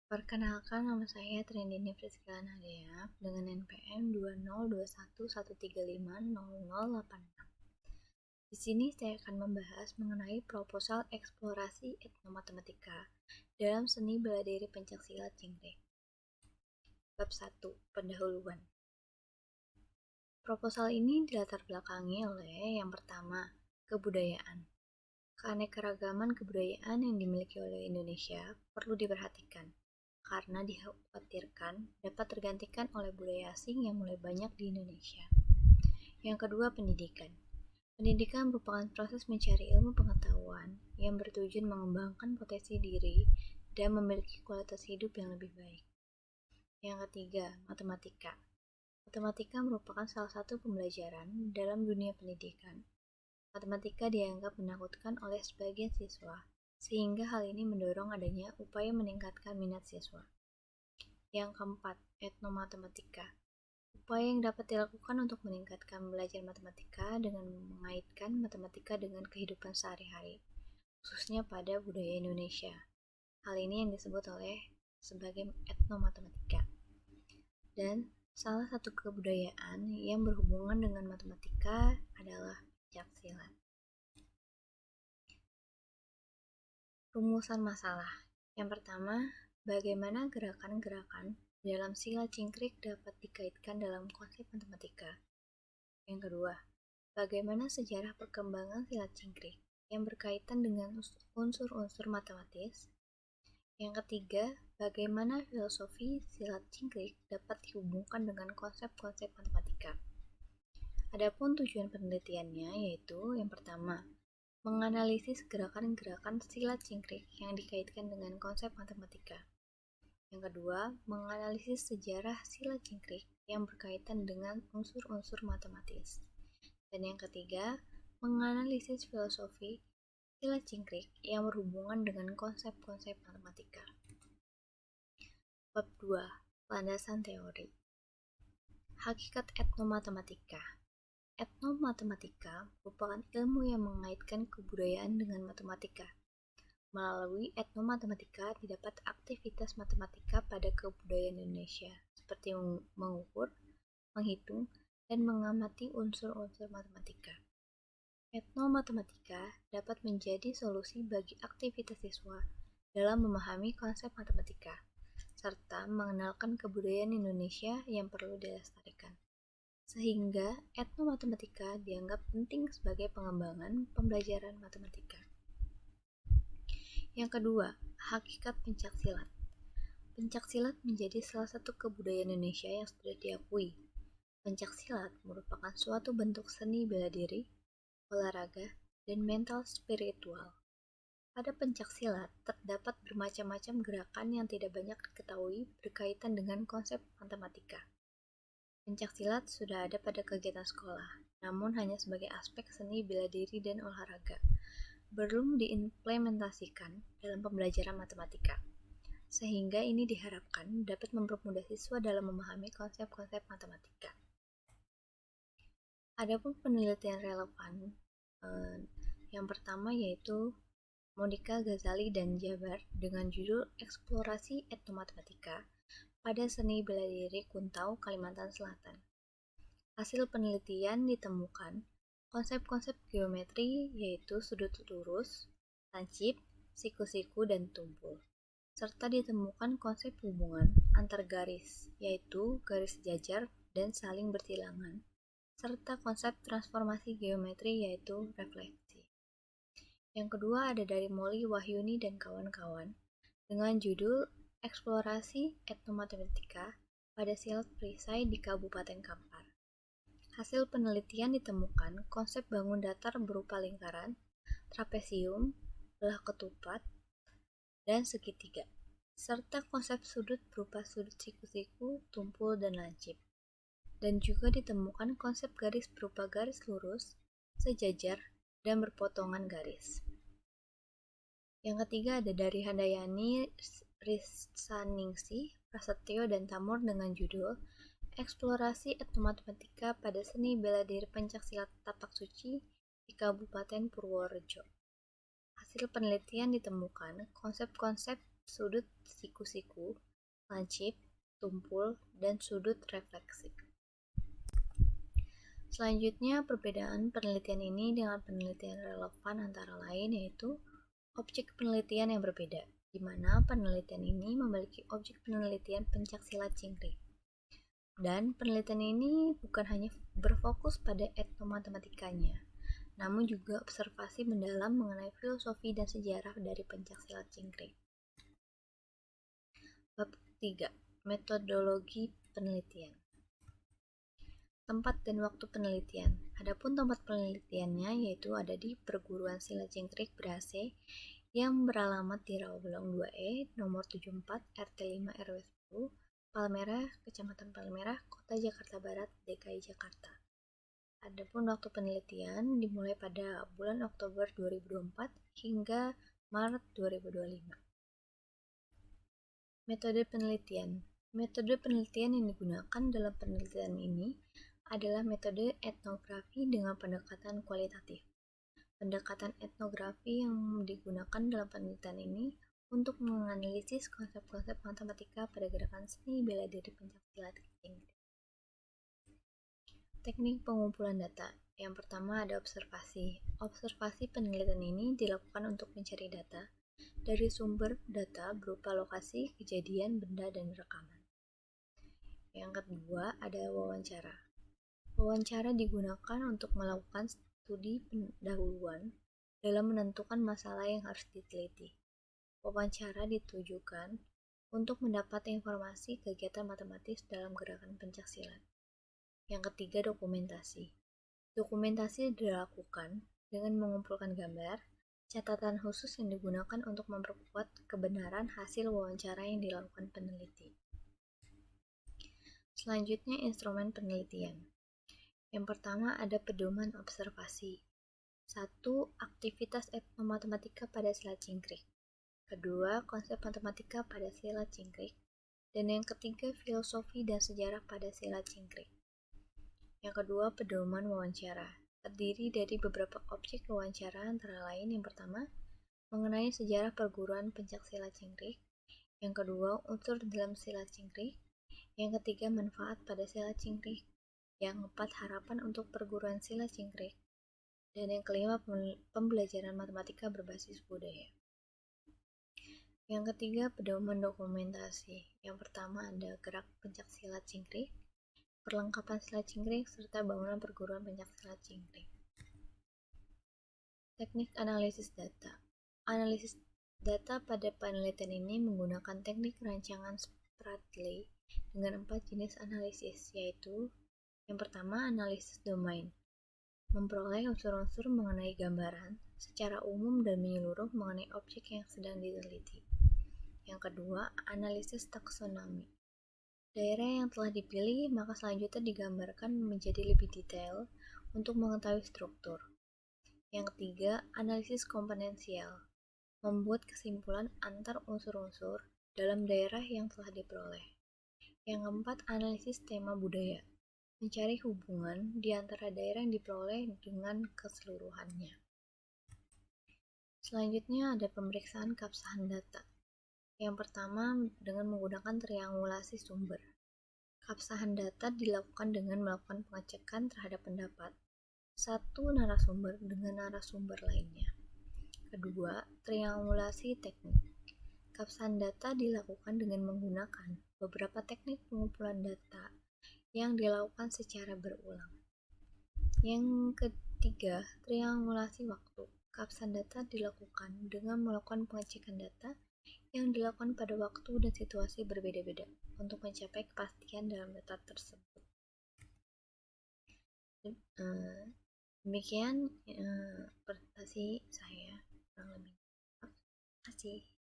Perkenalkan, nama saya Trendini Priscilla Nadia dengan NPM 202113500086. Di sini saya akan membahas mengenai proposal eksplorasi etnomatematika dalam seni bela diri pencaksilat Cingkrek. Bab 1. Pendahuluan. Proposal ini dilatar belakangi oleh yang pertama, kebudayaan. Keanekaragaman kebudayaan yang dimiliki oleh Indonesia perlu diperhatikan, karena dikhawatirkan dapat tergantikan oleh budaya asing yang mulai banyak di Indonesia. Yang kedua, pendidikan. Pendidikan merupakan proses mencari ilmu pengetahuan yang bertujuan mengembangkan potensi diri dan memiliki kualitas hidup yang lebih baik. Yang ketiga, matematika. Matematika merupakan salah satu pembelajaran dalam dunia pendidikan. Matematika dianggap menakutkan oleh sebagian siswa, sehingga hal ini mendorong adanya upaya meningkatkan minat siswa. Yang keempat, etnomatematika. Upaya yang dapat dilakukan untuk meningkatkan belajar matematika dengan mengaitkan matematika dengan kehidupan sehari-hari, khususnya pada budaya Indonesia. Hal ini yang disebut sebagai etnomatematika. Dan salah satu kebudayaan yang berhubungan dengan matematika adalah pencaksilat. Rumusan masalah. Yang pertama, bagaimana gerakan-gerakan dalam silat Cingkrek dapat dikaitkan dalam konsep matematika. Yang kedua, bagaimana sejarah perkembangan silat Cingkrek yang berkaitan dengan unsur-unsur matematis. Yang ketiga, bagaimana filosofi silat Cingkrek dapat dihubungkan dengan konsep-konsep matematika. Adapun tujuan penelitiannya yaitu yang pertama, menganalisis gerakan-gerakan silat Cingkrek yang dikaitkan dengan konsep matematika. Yang kedua, menganalisis sejarah silat Cingkrek yang berkaitan dengan unsur-unsur matematis. Dan yang ketiga, menganalisis filosofi silat Cingkrek yang berhubungan dengan konsep-konsep matematika. Bab 2. Landasan teori. Hakikat etnomatematika. Etnomatematika merupakan ilmu yang mengaitkan kebudayaan dengan matematika. Melalui etnomatematika didapat aktivitas matematika pada kebudayaan Indonesia, seperti mengukur, menghitung, dan mengamati unsur-unsur matematika. Etnomatematika dapat menjadi solusi bagi aktivitas siswa dalam memahami konsep matematika, serta mengenalkan kebudayaan Indonesia yang perlu dilestarikan. Sehingga etnomatematika dianggap penting sebagai pengembangan pembelajaran matematika. Yang kedua, hakikat pencaksilat. Pencaksilat menjadi salah satu kebudayaan Indonesia yang sudah diakui. Pencaksilat merupakan suatu bentuk seni bela diri, olahraga, dan mental spiritual. Pada pencaksilat terdapat bermacam-macam gerakan yang tidak banyak diketahui berkaitan dengan konsep matematika. Pencaksilat sudah ada pada kegiatan sekolah, namun hanya sebagai aspek seni bela diri dan olahraga, belum diimplementasikan dalam pembelajaran matematika, sehingga ini diharapkan dapat mempermudah siswa dalam memahami konsep-konsep matematika. Adapun penelitian relevan, yang pertama yaitu Monica Ghazali dan Jabar dengan judul Eksplorasi Etnomatematika pada Seni Bela Diri Kuntau, Kalimantan Selatan. Hasil penelitian ditemukan konsep-konsep geometri yaitu sudut lurus, lancip, siku-siku, dan tumpul. Serta ditemukan konsep hubungan antar garis yaitu garis sejajar dan saling bersilangan. Serta konsep transformasi geometri yaitu refleksi. Yang kedua ada dari Molly Wahyuni dan kawan-kawan dengan judul Eksplorasi Etnomatematika pada silat perisai di Kabupaten Kampar. Hasil penelitian ditemukan konsep bangun datar berupa lingkaran, trapesium, belah ketupat, dan segitiga, serta konsep sudut berupa sudut siku-siku, tumpul, dan lancip. Dan juga ditemukan konsep garis berupa garis lurus, sejajar, dan berpotongan garis. Yang ketiga ada dari Handayani, Risaningsih, Prasetyo, dan Tamur dengan judul Eksplorasi Etnomatematika pada Seni Bela Diri Pencaksilat Tapak Suci di Kabupaten Purworejo. Hasil penelitian ditemukan konsep-konsep sudut siku-siku, lancip, tumpul, dan sudut refleksi. Selanjutnya, perbedaan penelitian ini dengan penelitian relevan antara lain yaitu objek penelitian yang berbeda, di mana penelitian ini memiliki objek penelitian pencaksilat cingkrik. Dan penelitian ini bukan hanya berfokus pada etnomatematikanya, namun juga observasi mendalam mengenai filosofi dan sejarah dari pencaksilat cingkrik. Bab 3. Metodologi penelitian. Tempat dan waktu penelitian. Adapun tempat penelitiannya yaitu ada di Perguruan Silat Cingkrik Brase yang beralamat di Rawabelong 2E nomor 74 RT 5 RW 10 Palmerah, Kecamatan Palmerah, Kota Jakarta Barat, DKI Jakarta. Adapun waktu penelitian dimulai pada bulan Oktober 2024 hingga Maret 2025. Metode penelitian. Metode penelitian yang digunakan dalam penelitian ini adalah metode etnografi dengan pendekatan kualitatif. Pendekatan etnografi yang digunakan dalam penelitian ini untuk menganalisis konsep-konsep matematika pada gerakan seni bela diri pencaksilat cingkrik. Teknik pengumpulan data. Yang pertama ada observasi. Observasi penelitian ini dilakukan untuk mencari data dari sumber data berupa lokasi, kejadian, benda, dan rekaman. Yang kedua ada wawancara. Wawancara digunakan untuk melakukan studi pendahuluan dalam menentukan masalah yang harus diteliti. Wawancara ditujukan untuk mendapat informasi kegiatan matematis dalam gerakan pencaksilat. Yang ketiga, dokumentasi. Dokumentasi dilakukan dengan mengumpulkan gambar, catatan khusus yang digunakan untuk memperkuat kebenaran hasil wawancara yang dilakukan peneliti. Selanjutnya, instrumen penelitian. Yang pertama ada pedoman observasi. 1. Aktivitas etnomatematika pada silat cingkrik. Kedua, konsep matematika pada silat cingkrik. Dan yang ketiga, filosofi dan sejarah pada silat cingkrik. Yang kedua, pedoman wawancara. Terdiri dari beberapa objek wawancara antara lain yang pertama, mengenai sejarah perguruan pencaksilat cingkrik. Yang kedua, unsur dalam silat cingkrik. Yang ketiga, manfaat pada silat cingkrik. Yang keempat, harapan untuk perguruan silat cingkrik. Dan yang kelima, pembelajaran matematika berbasis budaya. Yang ketiga, pedoman dokumentasi. Yang pertama ada gerak pencaksilat cingkrik, perlengkapan silat cingkrik, serta bangunan perguruan pencaksilat cingkrik. Teknik analisis data. Analisis data pada penelitian ini menggunakan teknik rancangan Spratly dengan 4 jenis analisis, yaitu yang pertama, analisis domain. Memperoleh unsur-unsur mengenai gambaran secara umum dan menyeluruh mengenai objek yang sedang diteliti. Yang kedua, analisis taksonomi. Daerah yang telah dipilih, maka selanjutnya digambarkan menjadi lebih detail untuk mengetahui struktur. Yang ketiga, analisis komponensial. Membuat kesimpulan antar unsur-unsur dalam daerah yang telah diperoleh. Yang keempat, analisis tema budaya. Mencari hubungan di antara daerah yang diperoleh dengan keseluruhannya. Selanjutnya ada pemeriksaan keabsahan data. Yang pertama dengan menggunakan triangulasi sumber. Keabsahan data dilakukan dengan melakukan pengecekan terhadap pendapat satu narasumber dengan narasumber lainnya. Kedua, triangulasi teknik. Keabsahan data dilakukan dengan menggunakan beberapa teknik pengumpulan data yang dilakukan secara berulang. Yang ketiga, triangulasi waktu. Keabsahan data dilakukan dengan melakukan pengecekan data yang dilakukan pada waktu dan situasi berbeda-beda untuk mencapai kepastian dalam data tersebut. Demikian presentasi saya kurang lebih. Terima kasih.